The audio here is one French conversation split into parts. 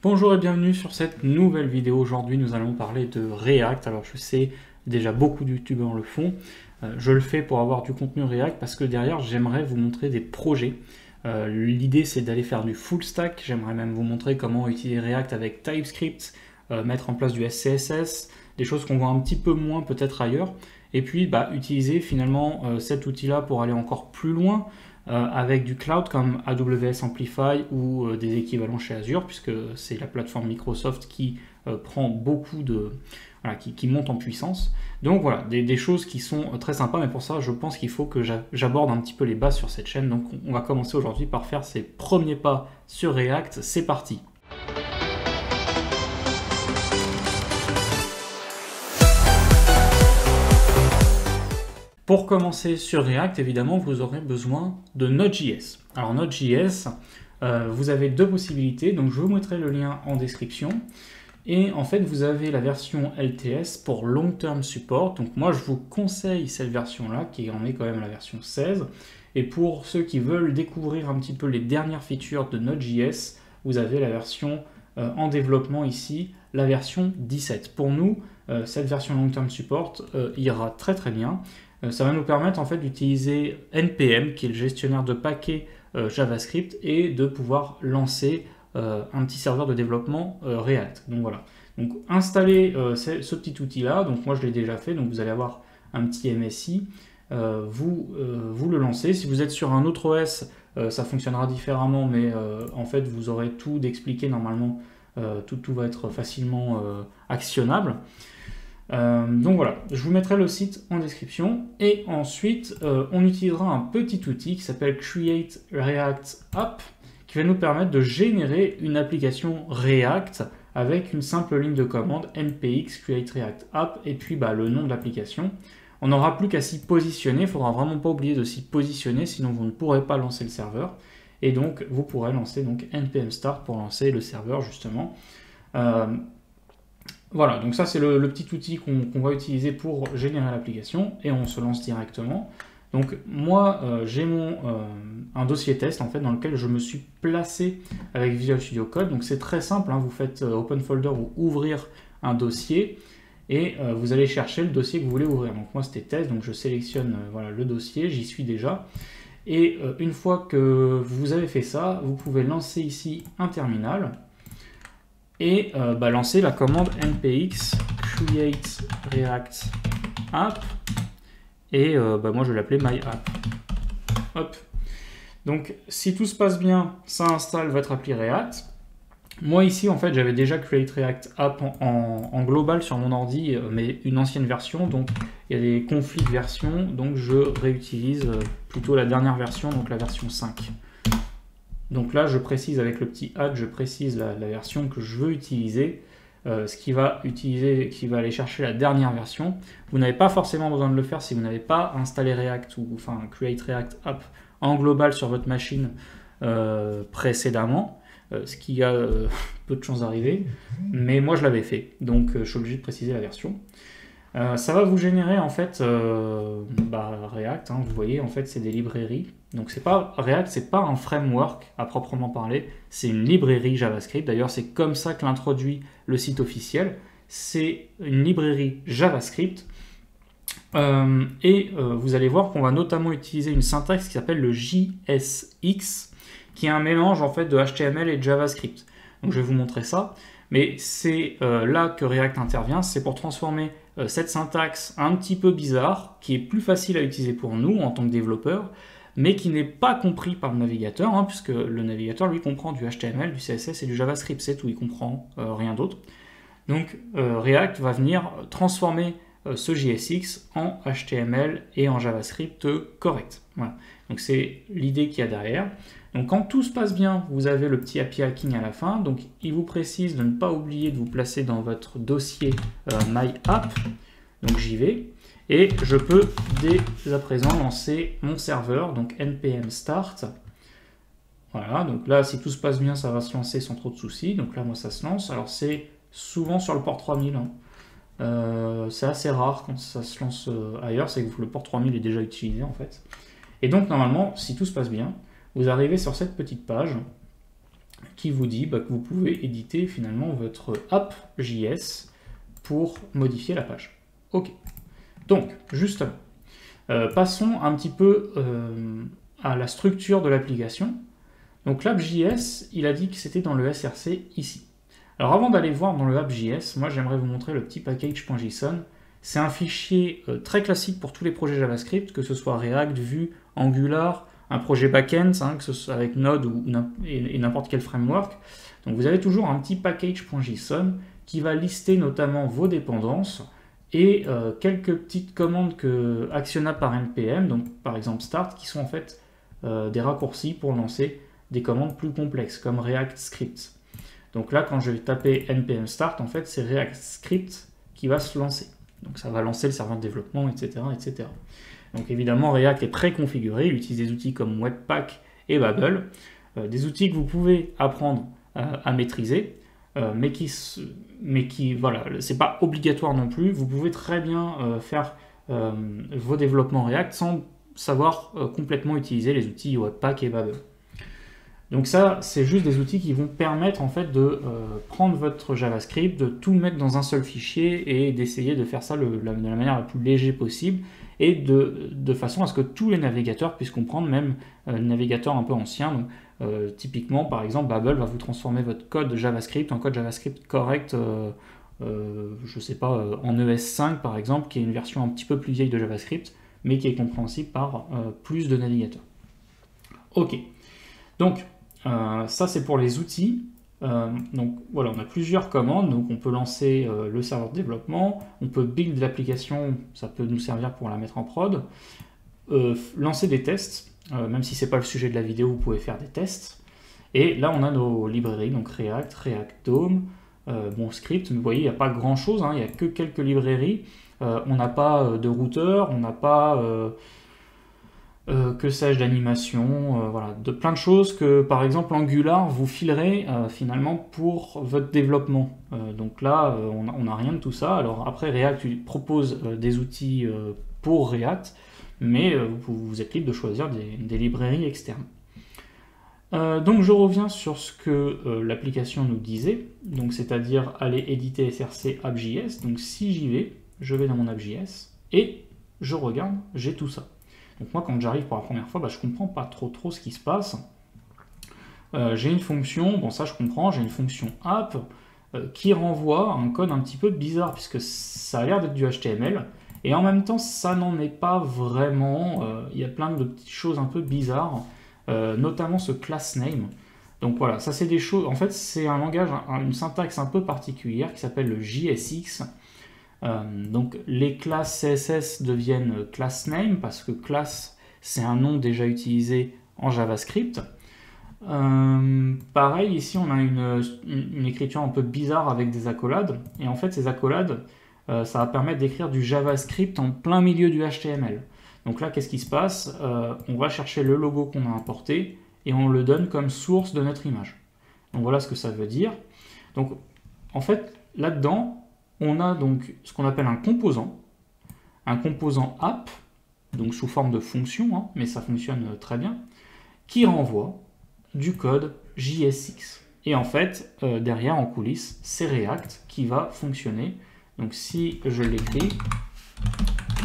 Bonjour et bienvenue sur cette nouvelle vidéo. Aujourd'hui, nous allons parler de React. Alors, je sais, déjà beaucoup de youtubeurs le font. Je le fais pour avoir du contenu React parce que derrière, j'aimerais vous montrer des projets. L'idée, c'est d'aller faire du full stack. J'aimerais même vous montrer comment utiliser React avec TypeScript, mettre en place du SCSS, des choses qu'on voit un petit peu moins peut-être ailleurs. Et puis, utiliser finalement cet outil-là pour aller encore plus loin. Avec du cloud comme AWS Amplify ou des équivalents chez Azure, puisque c'est la plateforme Microsoft qui prend beaucoup de... Voilà, qui monte en puissance. Donc voilà, des choses qui sont très sympas, mais pour ça, je pense qu'il faut que j'aborde un petit peu les bases sur cette chaîne. Donc on va commencer aujourd'hui par faire ces premiers pas sur React. C'est parti! Pour commencer sur React, évidemment, vous aurez besoin de Node.js. Alors Node.js, vous avez deux possibilités, donc je vous mettrai le lien en description. Et en fait, vous avez la version LTS pour Long Term Support. Donc moi, je vous conseille cette version-là, qui en est quand même la version 16. Et pour ceux qui veulent découvrir un petit peu les dernières features de Node.js, vous avez la version en développement ici, la version 17. Pour nous, cette version Long Term Support ira très très bien. Ça va nous permettre en fait d'utiliser NPM, qui est le gestionnaire de paquets JavaScript, et de pouvoir lancer un petit serveur de développement React. Donc voilà. Donc installer ce petit outil-là, donc moi je l'ai déjà fait, donc vous allez avoir un petit MSI, vous le lancez. Si vous êtes sur un autre OS, ça fonctionnera différemment, mais en fait vous aurez tout d'expliqué normalement, tout va être facilement actionnable. Donc voilà, je vous mettrai le site en description et ensuite on utilisera un petit outil qui s'appelle Create React App qui va nous permettre de générer une application React avec une simple ligne de commande npx create react app et puis le nom de l'application. On n'aura plus qu'à s'y positionner, il ne faudra vraiment pas oublier de s'y positionner sinon vous ne pourrez pas lancer le serveur et donc vous pourrez lancer donc npm start pour lancer le serveur justement. Voilà, donc ça c'est le petit outil qu'on va utiliser pour générer l'application et on se lance directement. Donc moi j'ai un dossier test en fait dans lequel je me suis placé avec Visual Studio Code. Donc c'est très simple, hein, vous faites open folder ou ouvrir un dossier et vous allez chercher le dossier que vous voulez ouvrir. Donc moi c'était test, donc je sélectionne voilà, le dossier, j'y suis déjà. Et une fois que vous avez fait ça, vous pouvez lancer ici un terminal et lancer la commande npx create react app et moi je vais l'appeler my app. Hop. Donc si tout se passe bien, ça installe votre appli React. Moi ici en fait j'avais déjà create react app en global sur mon ordi, mais une ancienne version, donc il y a des conflits de versions, donc je réutilise plutôt la dernière version, donc la version 5. Donc là, je précise avec le petit add, je précise la version que je veux utiliser, ce qui va aller chercher la dernière version. Vous n'avez pas forcément besoin de le faire si vous n'avez pas installé React ou enfin Create React App en global sur votre machine précédemment, ce qui a peu de chances d'arriver. Mais moi, je l'avais fait, donc je suis obligé de préciser la version. Ça va vous générer en fait React, hein, vous voyez en fait c'est des librairies. Donc React c'est pas un framework à proprement parler, c'est une librairie JavaScript. D'ailleurs c'est comme ça que l'introduit le site officiel. C'est une librairie JavaScript vous allez voir qu'on va notamment utiliser une syntaxe qui s'appelle le JSX qui est un mélange en fait de HTML et de JavaScript. Donc je vais vous montrer ça. Mais c'est là que React intervient, c'est pour transformer cette syntaxe un petit peu bizarre, qui est plus facile à utiliser pour nous en tant que développeurs, mais qui n'est pas compris par le navigateur, hein, puisque le navigateur lui comprend du HTML, du CSS et du JavaScript, c'est tout, il comprend rien d'autre. Donc React va venir transformer ce JSX en HTML et en JavaScript correct. Voilà. Donc c'est l'idée qu'il y a derrière. Donc quand tout se passe bien, vous avez le petit API hacking à la fin. Donc il vous précise de ne pas oublier de vous placer dans votre dossier My App. Donc j'y vais. Et je peux dès à présent lancer mon serveur, donc npm start. Voilà, donc là si tout se passe bien, ça va se lancer sans trop de soucis. Donc là moi ça se lance. Alors c'est souvent sur le port 3000. Hein. C'est assez rare quand ça se lance ailleurs, c'est que le port 3000 est déjà utilisé en fait. Et donc normalement, si tout se passe bien, vous arrivez sur cette petite page qui vous dit que vous pouvez éditer finalement votre app.js pour modifier la page. Ok. Donc, justement, passons un petit peu à la structure de l'application. Donc l'app.js, il a dit que c'était dans le src ici. Alors avant d'aller voir dans le app.js, moi j'aimerais vous montrer le petit package.json. C'est un fichier très classique pour tous les projets JavaScript, que ce soit React, Vue, Angular, un projet backend, que ce soit avec Node ou n'importe quel framework. Donc vous avez toujours un petit package.json qui va lister notamment vos dépendances et quelques petites commandes actionnables par npm, donc par exemple start, qui sont en fait des raccourcis pour lancer des commandes plus complexes, comme React Script. Donc là, quand je vais taper npm start, en fait, c'est React Script qui va se lancer. Donc ça va lancer le serveur de développement, etc., etc. Donc évidemment, React est préconfiguré, il utilise des outils comme Webpack et Babel, des outils que vous pouvez apprendre à maîtriser, mais qui voilà, c'est pas obligatoire non plus. Vous pouvez très bien faire vos développements React sans savoir complètement utiliser les outils Webpack et Babel. Donc ça, c'est juste des outils qui vont permettre en fait de prendre votre JavaScript, de tout mettre dans un seul fichier et d'essayer de faire ça de la manière la plus légère possible et de façon à ce que tous les navigateurs puissent comprendre, même les navigateurs un peu anciens. Donc, typiquement, par exemple, Babel va vous transformer votre code JavaScript en code JavaScript correct, je sais pas, en ES5 par exemple, qui est une version un petit peu plus vieille de JavaScript, mais qui est compréhensible par plus de navigateurs. Ok, donc ça c'est pour les outils. Donc voilà, on a plusieurs commandes, donc on peut lancer le serveur de développement, on peut build l'application, ça peut nous servir pour la mettre en prod, lancer des tests, même si c'est pas le sujet de la vidéo, vous pouvez faire des tests. Et là on a nos librairies, donc React, React DOM, bon script, mais vous voyez il n'y a pas grand chose, il n'y a que quelques librairies, on n'a pas de routeur, on n'a pas que sais-je d'animation, voilà, de plein de choses que par exemple Angular vous filerait finalement pour votre développement. Donc là on n'a rien de tout ça. Alors après React propose des outils pour React, mais vous êtes libre de choisir des librairies externes. Donc je reviens sur ce que l'application nous disait, donc c'est-à-dire aller éditer src app.js. Donc si j'y vais, je vais dans mon app.js et je regarde, j'ai tout ça. Donc moi, quand j'arrive pour la première fois, je ne comprends pas trop ce qui se passe. J'ai une fonction, bon ça je comprends, j'ai une fonction app qui renvoie un code un petit peu bizarre, puisque ça a l'air d'être du HTML, et en même temps ça n'en est pas vraiment. Il y a plein de petites choses un peu bizarres, notamment ce class name. Donc voilà, ça c'est des choses, en fait c'est un langage, une syntaxe un peu particulière qui s'appelle le JSX. Donc les classes CSS deviennent class name parce que class c'est un nom déjà utilisé en JavaScript. Pareil ici on a une écriture un peu bizarre avec des accolades, et en fait ces accolades ça va permettre d'écrire du JavaScript en plein milieu du HTML. Donc là qu'est-ce qui se passe? On va chercher le logo qu'on a importé et on le donne comme source de notre image. Donc voilà ce que ça veut dire. Donc en fait là-dedans on a donc ce qu'on appelle un composant app, donc sous forme de fonction, mais ça fonctionne très bien, qui renvoie du code JSX. Et en fait, derrière en coulisses, c'est React qui va fonctionner. Donc si je l'écris,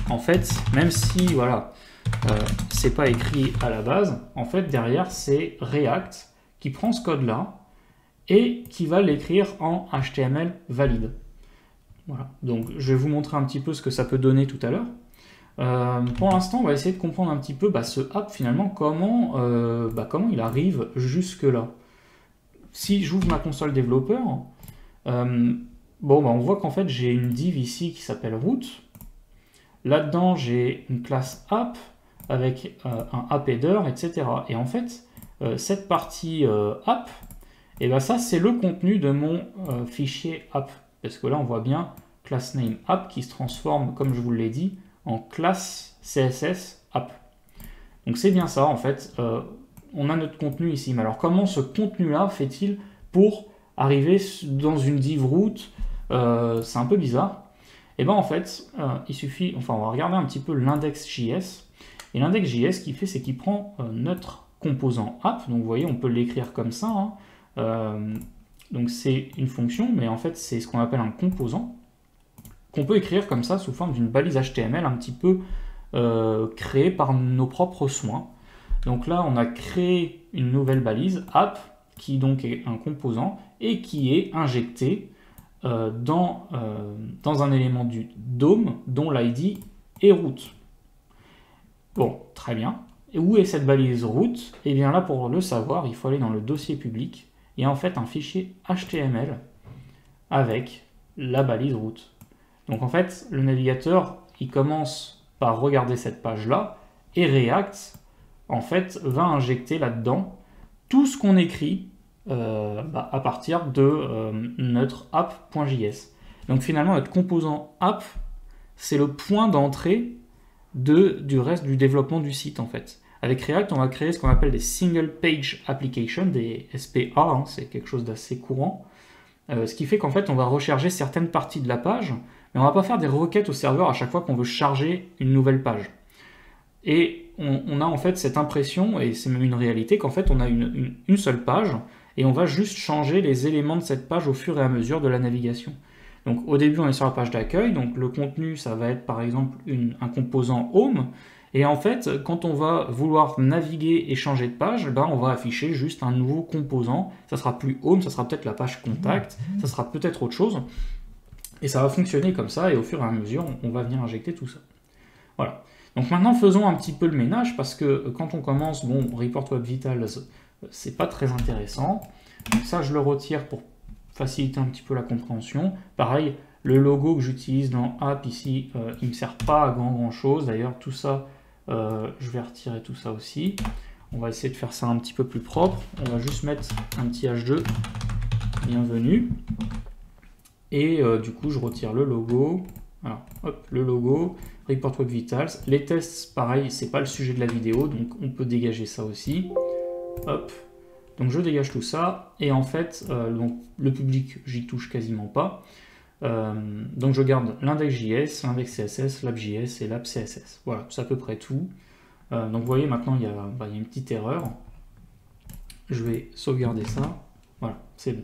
en fait, même si voilà, c'est pas écrit à la base, en fait derrière c'est React qui prend ce code-là et qui va l'écrire en HTML valide. Voilà, donc je vais vous montrer un petit peu ce que ça peut donner tout à l'heure. Pour l'instant, on va essayer de comprendre un petit peu ce app finalement, comment il arrive jusque là. Si j'ouvre ma console développeur, on voit qu'en fait j'ai une div ici qui s'appelle root. Là-dedans j'ai une classe app avec un app header, etc. Et en fait, cette partie app, ça c'est le contenu de mon fichier app. Parce que là, on voit bien class name app qui se transforme, comme je vous l'ai dit, en classe CSS app. Donc c'est bien ça, en fait. On a notre contenu ici. Mais alors, comment ce contenu-là fait-il pour arriver dans une div root? C'est un peu bizarre. Et en fait, il suffit... Enfin, on va regarder un petit peu l'index.js. Et l'index.js, ce qu'il fait, c'est qu'il prend notre composant app. Donc, vous voyez, on peut l'écrire comme ça, Donc c'est une fonction, mais en fait c'est ce qu'on appelle un composant, qu'on peut écrire comme ça sous forme d'une balise HTML un petit peu créée par nos propres soins. Donc là on a créé une nouvelle balise, app, qui donc est un composant, et qui est injecté dans un élément du DOM dont l'ID est root. Bon, très bien. Et où est cette balise root? Et bien là, pour le savoir, il faut aller dans le dossier public. Il y a en fait un fichier HTML avec la balise root. Donc en fait, le navigateur, il commence par regarder cette page-là, et React, en fait, va injecter là-dedans tout ce qu'on écrit à partir de notre app.js. Donc finalement, notre composant app, c'est le point d'entrée du reste du développement du site en fait. Avec React, on va créer ce qu'on appelle des Single Page Applications, des SPA, hein, c'est quelque chose d'assez courant. Ce qui fait qu'en fait, on va recharger certaines parties de la page, mais on ne va pas faire des requêtes au serveur à chaque fois qu'on veut charger une nouvelle page. Et on a en fait cette impression, et c'est même une réalité, qu'en fait on a une seule page, et on va juste changer les éléments de cette page au fur et à mesure de la navigation. Donc au début on est sur la page d'accueil, donc le contenu ça va être par exemple un composant home, et en fait quand on va vouloir naviguer et changer de page, ben, on va afficher juste un nouveau composant, ça sera plus home, ça sera peut-être la page contact, ça sera peut-être autre chose, et ça va fonctionner comme ça, et au fur et à mesure on va venir injecter tout ça. Voilà. Donc maintenant faisons un petit peu le ménage, parce que quand on commence, bon, Report Web Vitals, c'est pas très intéressant. Donc ça je le retire pour faciliter un petit peu la compréhension. Pareil, le logo que j'utilise dans App ici, il ne me sert pas à grand chose. D'ailleurs, tout ça, je vais retirer tout ça aussi. On va essayer de faire ça un petit peu plus propre. On va juste mettre un petit H2, bienvenue. Et du coup, je retire le logo. Alors, hop, le logo, Report Web Vitals. Les tests, pareil, c'est pas le sujet de la vidéo, donc on peut dégager ça aussi. Hop. Donc je dégage tout ça, et en fait, donc, le public, j'y touche quasiment pas. Donc je garde l'index.js, l'index CSS, l'app.js et l'app CSS. Voilà, c'est à peu près tout. Donc vous voyez, maintenant, il y a une petite erreur. Je vais sauvegarder ça. Voilà, c'est bon.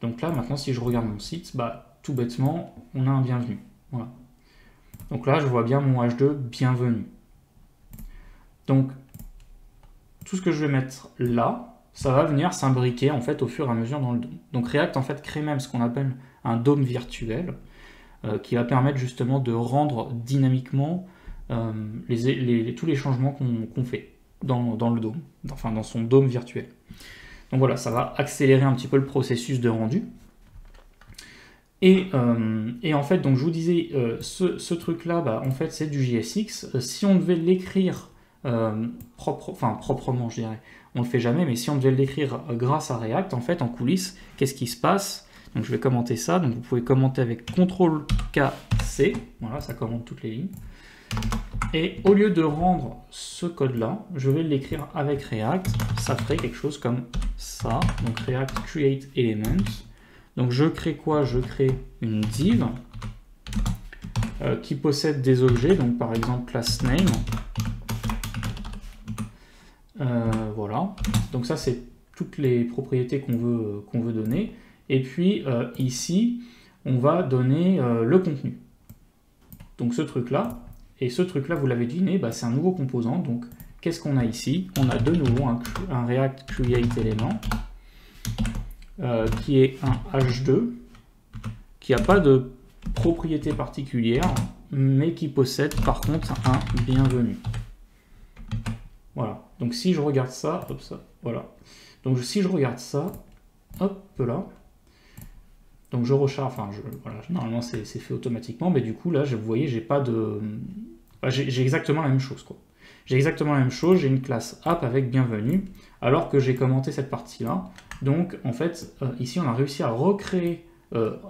Donc là, maintenant, si je regarde mon site, bah, tout bêtement, on a un bienvenu. Voilà. Donc là, je vois bien mon H2 bienvenue. Donc, tout ce que je vais mettre là, ça va venir s'imbriquer en fait au fur et à mesure dans le DOM. Donc React en fait crée même ce qu'on appelle un DOM virtuel qui va permettre justement de rendre dynamiquement tous les changements qu'on fait dans le DOM, enfin dans son DOM virtuel. Donc voilà, ça va accélérer un petit peu le processus de rendu. Et en fait, donc je vous disais, ce truc-là, bah, en fait, c'est du JSX. Si on devait l'écrire proprement, je dirais, on le fait jamais, mais si on devait l'écrire grâce à React, en fait, en coulisses, qu'est-ce qui se passe? Donc je vais commenter ça. Donc vous pouvez commenter avec CTRL-KC. Voilà, ça commente toutes les lignes. Et au lieu de rendre ce code-là, je vais l'écrire avec React. Ça ferait quelque chose comme ça. Donc React Create Element. Donc je crée quoi? Je crée une div qui possède des objets, donc par exemple class name. Voilà. Donc ça c'est toutes les propriétés qu'on veut donner. Et puis ici, on va donner le contenu. Donc ce truc-là, et ce truc-là, vous l'avez deviné, bah, c'est un nouveau composant. Donc qu'est-ce qu'on a ici? On a de nouveau un React Create Element. Qui est un H2, qui n'a pas de propriété particulière, mais qui possède par contre un bienvenu. Voilà. Donc si je regarde ça, hop, ça, voilà. Donc si je regarde ça, hop là. Donc je recharge, enfin, voilà, normalement c'est fait automatiquement, mais du coup là, vous voyez, j'ai pas de, j'ai exactement la même chose, quoi. J'ai exactement la même chose, j'ai une classe app avec bienvenue, alors que j'ai commenté cette partie-là. Donc en fait, ici on a réussi à recréer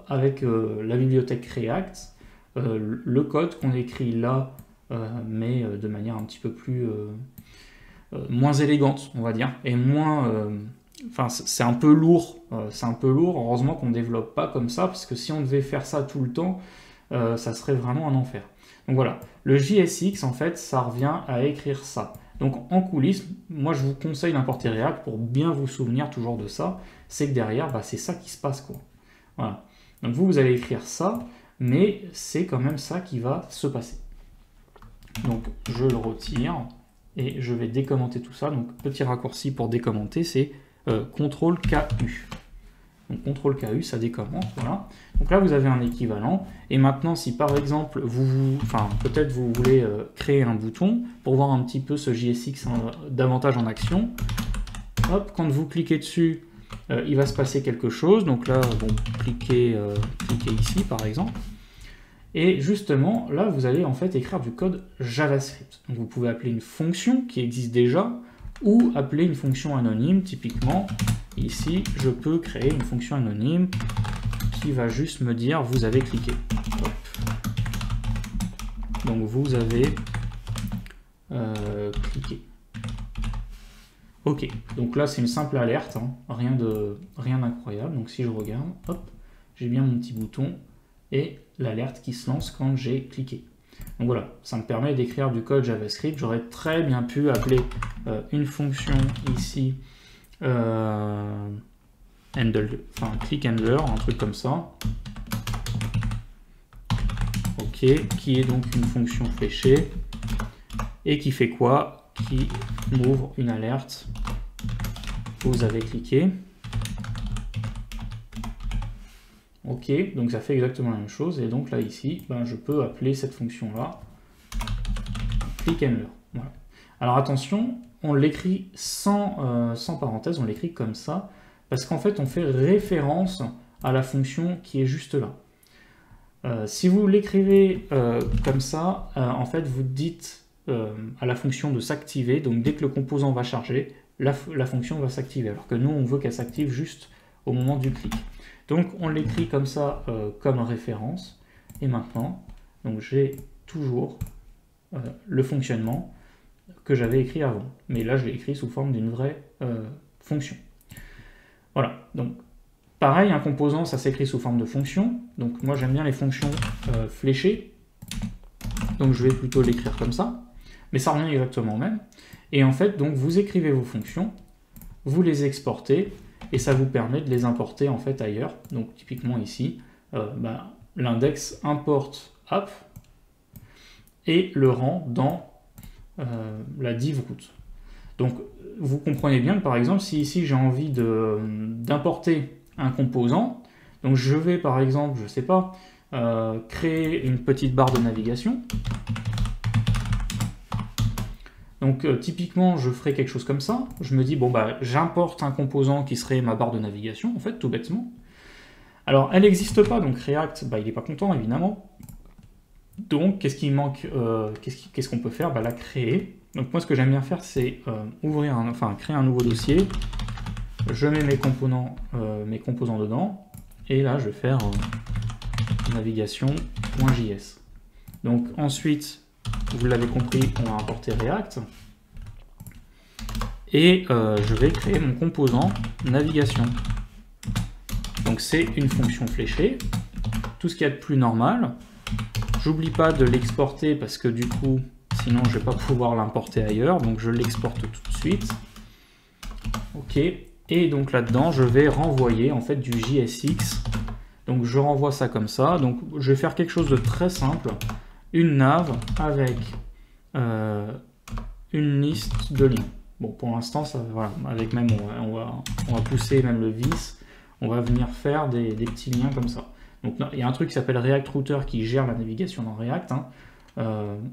avec la bibliothèque React le code qu'on écrit là, mais de manière un petit peu plus moins élégante, on va dire, et moins... Enfin, c'est un peu lourd, heureusement qu'on ne développe pas comme ça, parce que si on devait faire ça tout le temps, ça serait vraiment un enfer. Donc voilà, le JSX, en fait, ça revient à écrire ça. Donc en coulisses, moi je vous conseille d'importer React pour bien vous souvenir toujours de ça, c'est que derrière, bah, c'est ça qui se passe, quoi. Voilà. Donc vous allez écrire ça, mais c'est quand même ça qui va se passer. Donc je le retire et je vais décommenter tout ça. Donc petit raccourci pour décommenter, c'est CTRL KU. Donc CTRL KU, ça décommente, voilà. Donc là vous avez un équivalent. Et maintenant, si par exemple peut-être vous voulez créer un bouton pour voir un petit peu ce JSX davantage en action. Hop, quand vous cliquez dessus, il va se passer quelque chose. Donc là, bon, cliquez ici par exemple. Et justement, là, vous allez en fait écrire du code JavaScript. Donc vous pouvez appeler une fonction qui existe déjà, ou appeler une fonction anonyme. Typiquement, ici, je peux créer une fonction anonyme qui va juste me dire « vous avez cliqué ». Donc vous avez cliqué. Ok, donc là c'est une simple alerte, hein, rien d'incroyable. Donc si je regarde, hop, j'ai bien mon petit bouton et l'alerte qui se lance quand j'ai cliqué. Donc voilà, ça me permet d'écrire du code JavaScript. J'aurais très bien pu appeler une fonction ici, click handler, un truc comme ça. Ok, qui est donc une fonction fléchée et qui fait quoi? Qui m'ouvre une alerte. Vous avez cliqué. Ok, donc ça fait exactement la même chose, et donc là ici, ben, je peux appeler cette fonction-là clickhandler. Voilà. Alors attention, on l'écrit sans parenthèse, on l'écrit comme ça, parce qu'en fait on fait référence à la fonction qui est juste là. Si vous l'écrivez comme ça, en fait vous dites à la fonction de s'activer, donc dès que le composant va charger, la fonction va s'activer, alors que nous on veut qu'elle s'active juste au moment du clic. Donc on l'écrit comme ça, comme référence, et maintenant, donc j'ai toujours le fonctionnement que j'avais écrit avant, mais là je l'ai écrit sous forme d'une vraie fonction. Voilà, donc pareil, un composant ça s'écrit sous forme de fonction, donc moi j'aime bien les fonctions fléchées, donc je vais plutôt l'écrire comme ça, mais ça revient exactement au même, et en fait donc vous écrivez vos fonctions, vous les exportez, et ça vous permet de les importer en fait ailleurs. Donc typiquement ici, l'index importe app et le rend dans la div root. Donc vous comprenez bien que par exemple, si ici j'ai envie d'importer un composant, donc je vais par exemple, je sais pas, créer une petite barre de navigation. Donc typiquement, je ferai quelque chose comme ça. Je me dis, bon, bah, j'importe un composant qui serait ma barre de navigation, en fait, tout bêtement. Alors, elle n'existe pas, donc React, bah, il n'est pas content, évidemment. Donc, qu'est-ce qui manque, qu'est-ce qu'on peut faire? Bah, la créer. Donc, moi, ce que j'aime bien faire, c'est créer un nouveau dossier. Je mets mes composants dedans. Et là, je vais faire navigation.js. Donc, ensuite, vous l'avez compris, on va importer React. Et je vais créer mon composant navigation. Donc c'est une fonction fléchée. Tout ce qu'il y a de plus normal. J'oublie pas de l'exporter parce que du coup, sinon je vais pas pouvoir l'importer ailleurs. Donc je l'exporte tout de suite. Ok. Et donc là-dedans, je vais renvoyer en fait du JSX. Donc je renvoie ça comme ça. Donc je vais faire quelque chose de très simple. Une nav avec une liste de liens. Bon, pour l'instant, voilà, avec même on va pousser même le vis, on va venir faire des petits liens comme ça. Donc il y a un truc qui s'appelle React Router qui gère la navigation dans React, hein.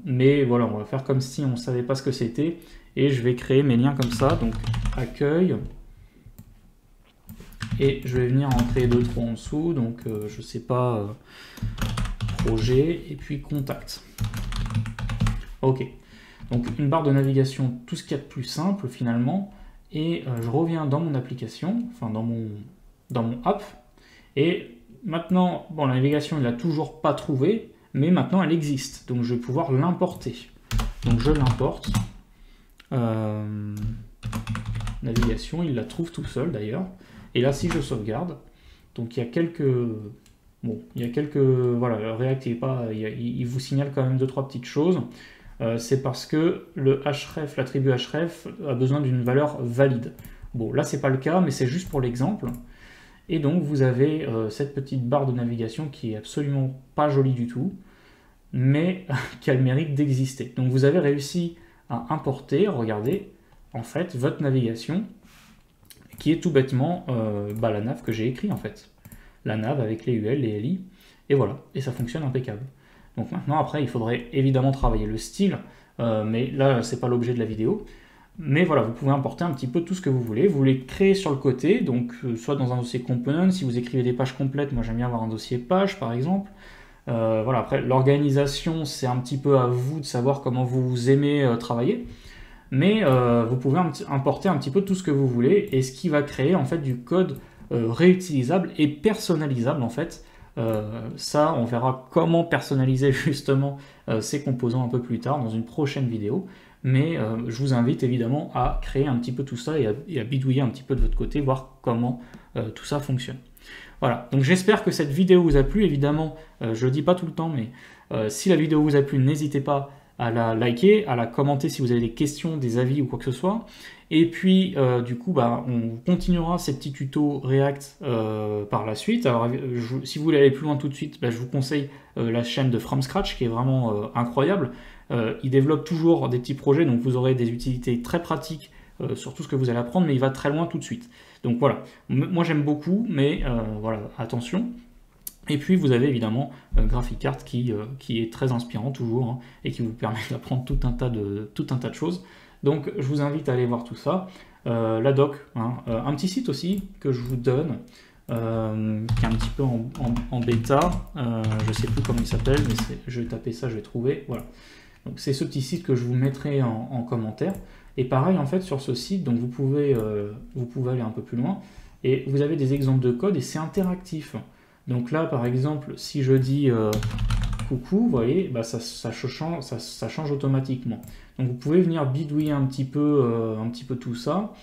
Mais voilà, on va faire comme si on ne savait pas ce que c'était, et je vais créer mes liens comme ça, donc accueil, et je vais venir en créer 2-3 en dessous, donc je sais pas, projet, et puis contact. Ok. Donc une barre de navigation, tout ce qu'il y a de plus simple finalement, et je reviens dans mon application, enfin dans mon app, et maintenant, bon, la navigation il l'a toujours pas trouvée, mais maintenant elle existe, donc je vais pouvoir l'importer. Donc je l'importe, navigation, il la trouve tout seul d'ailleurs, et là si je sauvegarde, donc il y a quelques... Bon, il y a quelques... Voilà, React il vous signale quand même 2-3 petites choses. c'est parce que le href, l'attribut href, a besoin d'une valeur valide. Bon, là, c'est pas le cas, mais c'est juste pour l'exemple. Et donc, vous avez cette petite barre de navigation qui est absolument pas jolie du tout, mais qui a le mérite d'exister. Donc, vous avez réussi à importer, regardez, en fait, votre navigation, qui est tout bêtement la nav que j'ai écrit, en fait. La nav avec les UL, les LI, et voilà, et ça fonctionne impeccable. Donc maintenant, après, il faudrait évidemment travailler le style, mais là, c'est pas l'objet de la vidéo. Mais voilà, vous pouvez importer un petit peu tout ce que vous voulez. Vous les créez sur le côté, donc soit dans un dossier component, si vous écrivez des pages complètes, moi j'aime bien avoir un dossier page par exemple. Voilà, après, l'organisation, c'est un petit peu à vous de savoir comment vous aimez travailler. Mais vous pouvez importer un petit peu tout ce que vous voulez, et ce qui va créer en fait du code réutilisable et personnalisable en fait. Ça, on verra comment personnaliser justement ces composants un peu plus tard dans une prochaine vidéo. Mais je vous invite évidemment à créer un petit peu tout ça et à bidouiller un petit peu de votre côté, voir comment tout ça fonctionne. Voilà, donc j'espère que cette vidéo vous a plu. Évidemment, je le dis pas tout le temps, mais si la vidéo vous a plu, n'hésitez pas à la liker, à la commenter si vous avez des questions, des avis ou quoi que ce soit. Et puis, du coup, on continuera ces petits tutos React par la suite. Alors, si vous voulez aller plus loin tout de suite, je vous conseille la chaîne de From Scratch qui est vraiment incroyable. Il développe toujours des petits projets, donc vous aurez des utilités très pratiques sur tout ce que vous allez apprendre, mais il va très loin tout de suite. Donc voilà, moi j'aime beaucoup, mais voilà, attention. Et puis vous avez évidemment GraphiCart qui est très inspirant toujours, hein, et qui vous permet d'apprendre tout un tas de choses. Donc je vous invite à aller voir tout ça. La doc, hein, un petit site aussi que je vous donne, qui est un petit peu en bêta. Je ne sais plus comment il s'appelle, mais je vais taper ça, je vais trouver. Voilà. Donc c'est ce petit site que je vous mettrai en commentaire. Et pareil en fait sur ce site, donc vous pouvez aller un peu plus loin et vous avez des exemples de code et c'est interactif. Donc là par exemple si je dis coucou, vous voyez, ça change automatiquement. Donc vous pouvez venir bidouiller un petit peu tout ça.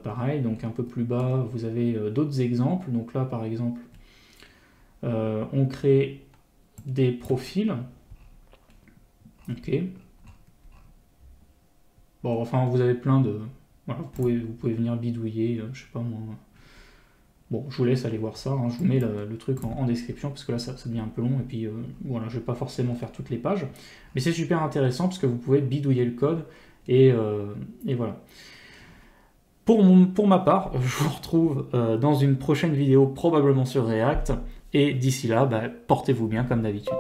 Pareil, donc un peu plus bas vous avez d'autres exemples. Donc là par exemple on crée des profils. Ok. Bon, enfin, vous avez plein de... Voilà, vous pouvez venir bidouiller, je sais pas moi. Bon, je vous laisse aller voir ça, hein. Je vous mets le truc en description, parce que là, ça devient un peu long, et puis voilà, je vais pas forcément faire toutes les pages. Mais c'est super intéressant, parce que vous pouvez bidouiller le code, et voilà. Pour ma part, je vous retrouve dans une prochaine vidéo, probablement sur React, et d'ici là, portez-vous bien comme d'habitude.